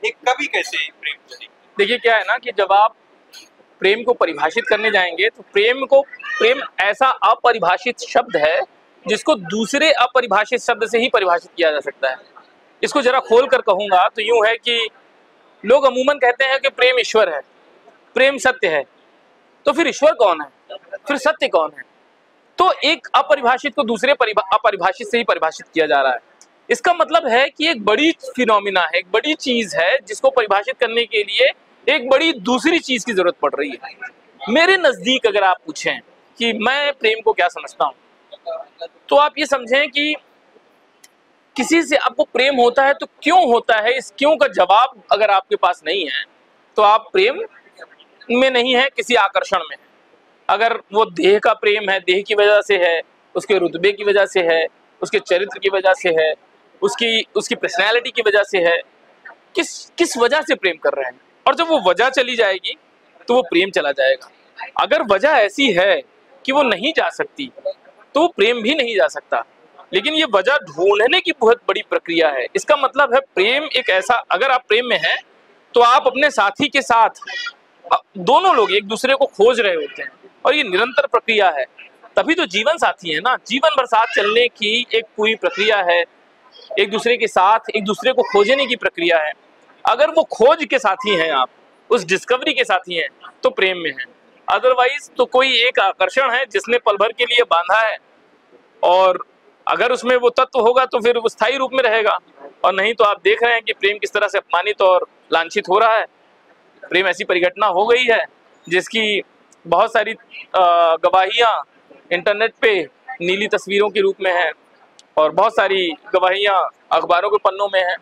एक कवि कैसे प्रेम को देखते हैं? देखिए क्या है ना कि जब आप प्रेम को परिभाषित करने जाएंगे तो प्रेम ऐसा अपरिभाषित शब्द है जिसको दूसरे अपरिभाषित शब्द से ही परिभाषित किया जा सकता है। इसको जरा खोल कर कहूंगा तो यूं है कि लोग अमूमन कहते हैं कि प्रेम ईश्वर है, प्रेम सत्य है। तो फिर ईश्वर कौन है, फिर सत्य कौन है? तो एक अपरिभाषित को दूसरे अपरिभाषित से ही परिभाषित किया जा रहा है। इसका मतलब है कि एक बड़ी फिनोमिना है, एक बड़ी चीज है जिसको परिभाषित करने के लिए एक बड़ी दूसरी चीज की जरूरत पड़ रही है। मेरे नजदीक अगर आप पूछें कि मैं प्रेम को क्या समझता हूं, तो आप ये समझें कि किसी से आपको प्रेम होता है तो क्यों होता है, इस क्यों का जवाब अगर आपके पास नहीं है तो आप प्रेम में नहीं है, किसी आकर्षण में है। अगर वो देह का प्रेम है, देह की वजह से है, उसके रुतबे की वजह से है, उसके चरित्र की वजह से है, उसकी पर्सनैलिटी की वजह से है, किस वजह से प्रेम कर रहे हैं। और जब वो वजह चली जाएगी तो वो प्रेम चला जाएगा। अगर वजह ऐसी है कि वो नहीं जा सकती तो वो प्रेम भी नहीं जा सकता। लेकिन ये वजह ढूंढने की बहुत बड़ी प्रक्रिया है। इसका मतलब है प्रेम एक ऐसा, अगर आप प्रेम में हैं तो आप अपने साथी के साथ, दोनों लोग एक दूसरे को खोज रहे होते हैं और ये निरंतर प्रक्रिया है। तभी तो जीवन साथी है ना, जीवन भर साथ चलने की एक पूरी प्रक्रिया है, एक दूसरे के साथ एक दूसरे को खोजने की प्रक्रिया है। अगर वो खोज के साथी हैं, आप उस डिस्कवरी के साथी हैं, तो प्रेम में है। अदरवाइज तो कोई एक आकर्षण है जिसने पल भर के लिए बांधा है, और अगर उसमें वो तत्व होगा तो फिर वो स्थायी रूप में रहेगा, और नहीं तो आप देख रहे हैं कि प्रेम किस तरह से अपमानित और लांछित हो रहा है। प्रेम ऐसी परिघटना हो गई है जिसकी बहुत सारी गवाहियां इंटरनेट पे नीली तस्वीरों के रूप में है, और बहुत सारी गवाहियां अखबारों के पन्नों में है।